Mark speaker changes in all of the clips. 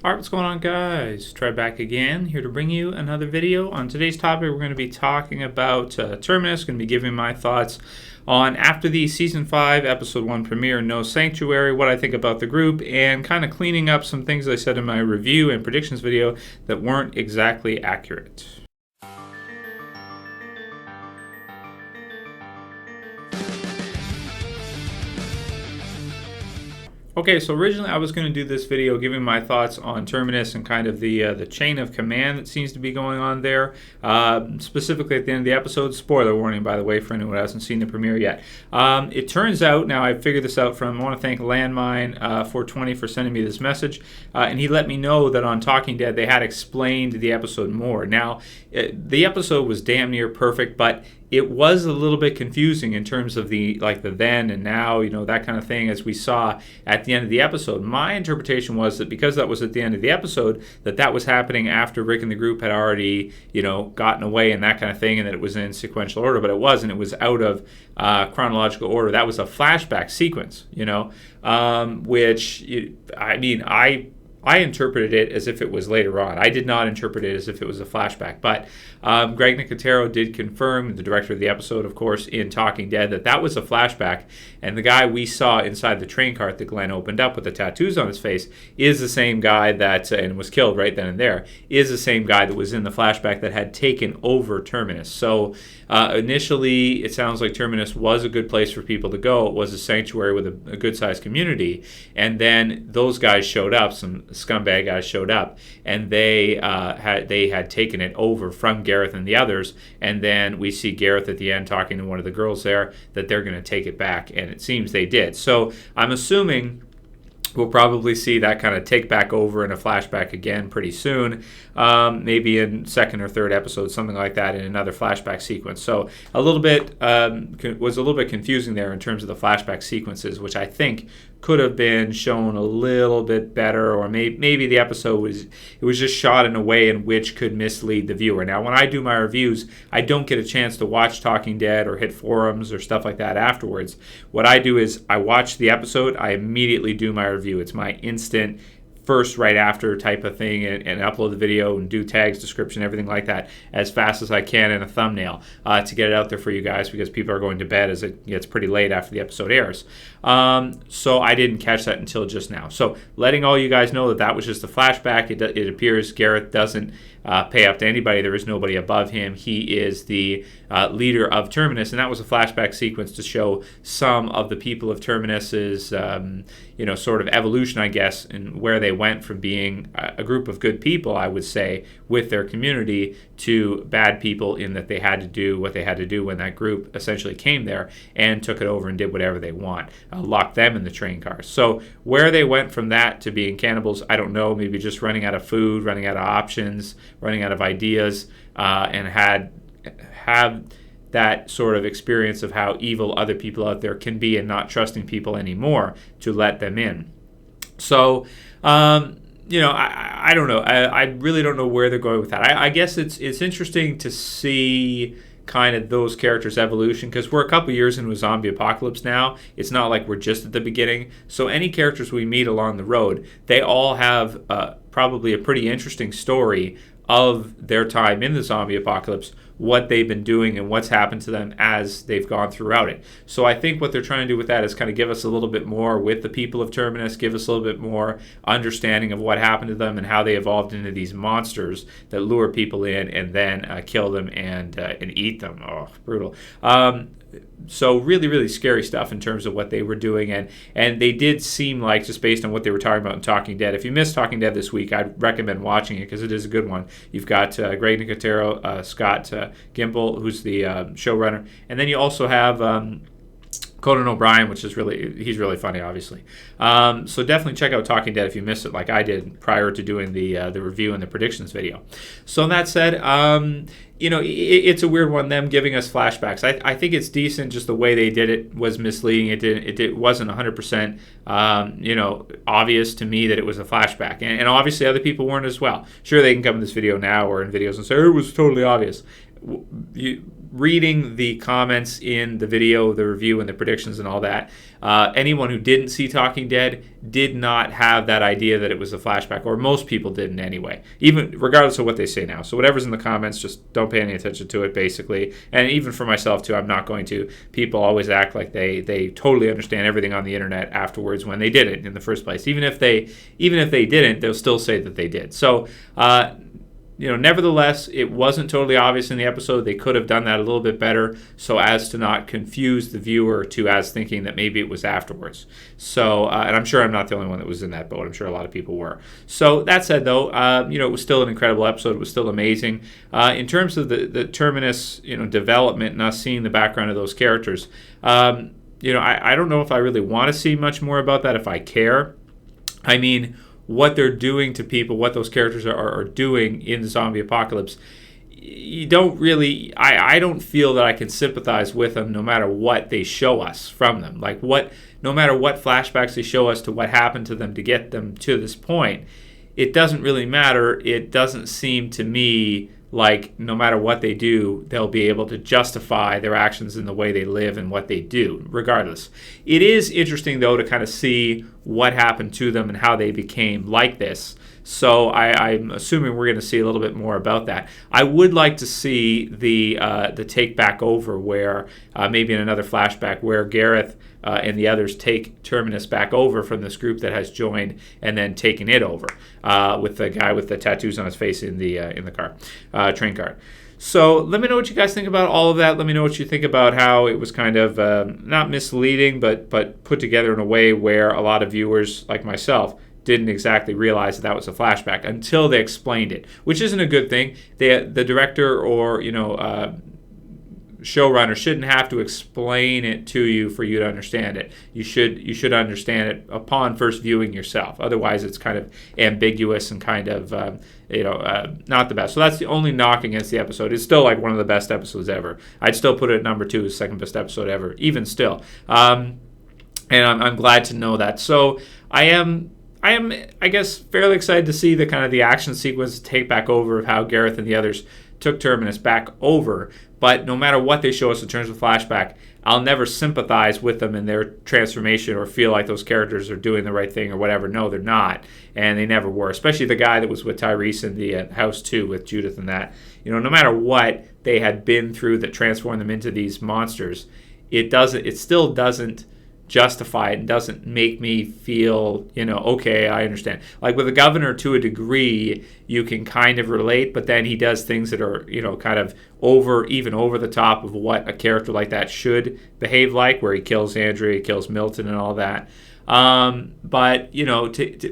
Speaker 1: Alright, what's going on, guys? Trev back again, here to bring you another video. On today's topic, we're going to be talking about Terminus. Going to be giving my thoughts on after the Season 5, Episode 1 premiere, No Sanctuary, what I think about the group, and kind of cleaning up some things I said in my review and predictions video that weren't exactly accurate. Okay, so originally I was going to do this video giving my thoughts on Terminus and kind of the chain of command that seems to be going on there. Specifically at the end of the episode, spoiler warning by the way for anyone who hasn't seen the premiere yet. It turns out, now I figured this out from, I want to thank Landmine 420 for sending me this message, and he let me know that on Talking Dead they had explained the episode more. Now, the episode was damn near perfect, but it was a little bit confusing in terms of the then and now, that kind of thing, as we saw at the end of the episode. My interpretation was that because that was at the end of the episode, that was happening after Rick and the group had already, gotten away and that kind of thing, and that it was in sequential order, but it wasn't. It was out of chronological order. That was a flashback sequence, which, I interpreted it as if it was later on. I did not interpret it as if it was a flashback. But Greg Nicotero did confirm, the director of the episode, of course, in Talking Dead, that was a flashback. And the guy we saw inside the train cart that Glenn opened up with the tattoos on his face is the same guy that, and was killed right then and there, is the same guy that was in the flashback that had taken over Terminus. So initially, it sounds like Terminus was a good place for people to go. It was a sanctuary with a good-sized community. And then those guys showed up, some scumbag guys showed up, and they had taken it over from Gareth and the others. And then we see Gareth at the end talking to one of the girls there that they're going to take it back, and it seems they did. So I'm assuming we'll probably see that kind of take back over in a flashback again pretty soon, maybe in second or third episode, something like that, in another flashback sequence. So a little bit was a little bit confusing there in terms of the flashback sequences, which I think could have been shown a little bit better, or maybe the episode was just shot in a way in which could mislead the viewer. Now, when I do my reviews, I don't get a chance to watch Talking Dead or hit forums or stuff like that afterwards. What I do is I watch the episode, I immediately do my review. It's my instant first right after type of thing, and upload the video and do tags, description, everything like that as fast as I can in a thumbnail to get it out there for you guys, because people are going to bed as it gets pretty late after the episode airs. So I didn't catch that until just now. So letting all you guys know that was just a flashback. It appears Gareth doesn't pay up to anybody. There is nobody above him. He is the leader of Terminus, and that was a flashback sequence to show some of the people of Terminus's sort of evolution, I guess, and where they went from being a group of good people, I would say, with their community, to bad people in that they had to do what they had to do when that group essentially came there and took it over and did whatever they want, locked them in the train cars. So where they went from that to being cannibals, I don't know. Maybe just running out of food, running out of options, running out of ideas, and have that sort of experience of how evil other people out there can be, and not trusting people anymore to let them in. So, I don't know. I really don't know where they're going with that. I guess it's interesting to see kind of those characters' evolution, because we're a couple years into a zombie apocalypse now. It's not like we're just at the beginning. So any characters we meet along the road, they all have probably a pretty interesting story of their time in the zombie apocalypse, what they've been doing and what's happened to them as they've gone throughout it. So I think what they're trying to do with that is kind of give us a little bit more with the people of Terminus, give us a little bit more understanding of what happened to them and how they evolved into these monsters that lure people in and then kill them and eat them. Oh, brutal. So really, really scary stuff in terms of what they were doing, and they did seem like, just based on what they were talking about in Talking Dead. If you missed Talking Dead this week, I'd recommend watching it because it is a good one. You've got Greg Nicotero, Scott Gimple, who's the showrunner, and then you also have Conan O'Brien, which is he's really funny, obviously. So definitely check out Talking Dead if you missed it, like I did prior to doing the review and the predictions video. So that said, it's a weird one, them giving us flashbacks. I think it's decent. Just the way they did it was misleading. It wasn't 100% obvious to me that it was a flashback, and obviously other people weren't as well. Sure, they can come in this video now or in videos and say it was totally obvious. reading the comments in the video, the review, and the predictions and all that, anyone who didn't see Talking Dead did not have that idea that it was a flashback, or most people didn't anyway, even regardless of what they say now. So whatever's in the comments, just don't pay any attention to it, basically. And even for myself, too, I'm not going to. People always act like they totally understand everything on the internet afterwards when they did it in the first place. Even if they didn't, they'll still say that they did. So, nevertheless, it wasn't totally obvious in the episode. They could have done that a little bit better so as to not confuse the viewer as thinking that maybe it was afterwards. So, and I'm sure I'm not the only one that was in that boat. I'm sure a lot of people were. So that said, though, it was still an incredible episode. It was still amazing. In terms of the Terminus, development and us seeing the background of those characters, I don't know if I really want to see much more about that, if I care. I mean, what they're doing to people, what those characters are doing in the zombie apocalypse, you don't really, I don't feel that I can sympathize with them no matter what they show us from them. No matter what flashbacks they show us to what happened to them to get them to this point, it doesn't really matter. It doesn't seem to me like no matter what they do, they'll be able to justify their actions in the way they live and what they do, regardless. It is interesting, though, to kind of see what happened to them and how they became like this. So I'm assuming we're going to see a little bit more about that. I would like to see the take back over where maybe in another flashback where Gareth and the others take Terminus back over from this group that has joined and then taken it over with the guy with the tattoos on his face in the train car. So let me know what you guys think about all of that. Let me know what you think about how it was kind of not misleading, but put together in a way where a lot of viewers like myself didn't exactly realize that was a flashback until they explained it, which isn't a good thing. The director or showrunner shouldn't have to explain it to you for you to understand it. You should understand it upon first viewing yourself. Otherwise, it's kind of ambiguous and kind of not the best. So that's the only knock against the episode. It's still like one of the best episodes ever. I'd still put it at number 2 as second best episode ever, even still. And I'm glad to know that. So I am, I guess, fairly excited to see the action sequence take back over of how Gareth and the others took Terminus back over. But no matter what they show us in terms of flashback, I'll never sympathize with them in their transformation or feel like those characters are doing the right thing or whatever. No, they're not, and they never were. Especially the guy that was with Tyrese in the house too, with Judith and that. No matter what they had been through that transformed them into these monsters, it still doesn't justify it and doesn't make me feel, okay, I understand. Like with the governor, to a degree, you can kind of relate, but then he does things that are, kind of over the top of what a character like that should behave like, where he kills Andrea, he kills Milton and all that. But,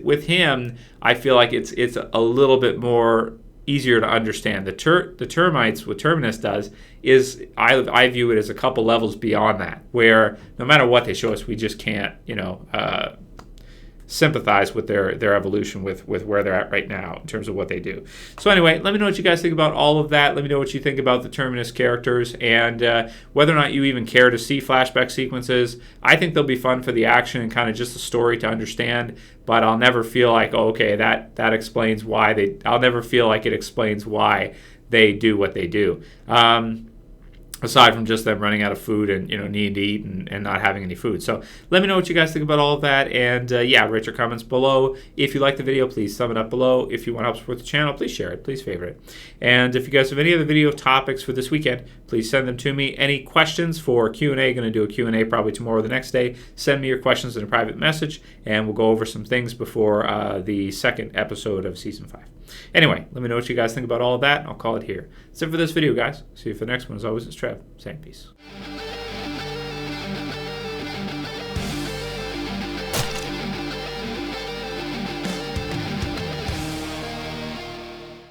Speaker 1: with him, I feel like it's a little bit more easier to understand. The termites, what Terminus does is I view it as a couple levels beyond that, where no matter what they show us, we just can't sympathize with their evolution with where they're at right now in terms of what they do. So anyway, let me know what you guys think about all of that. Let me know what you think about the Terminus characters and whether or not you even care to see flashback sequences. I think they'll be fun for the action and kind of just the story to understand, but I'll never feel like, that explains why I'll never feel like it explains why they do what they do. Aside from just them running out of food and needing to eat and not having any food. So let me know what you guys think about all of that, and write your comments below. If you like the video, please thumb it up below. If you want to help support the channel, please share it, please favorite it. And if you guys have any other video topics for this weekend, please send them to me. Any questions for Q&A, going to do a Q&A probably tomorrow or the next day. Send me your questions in a private message, and we'll go over some things before the second episode of Season 5. Anyway, let me know what you guys think about all of that, and I'll call it here. That's it for this video, guys. See you for the next one. As always, it's Trev saying peace.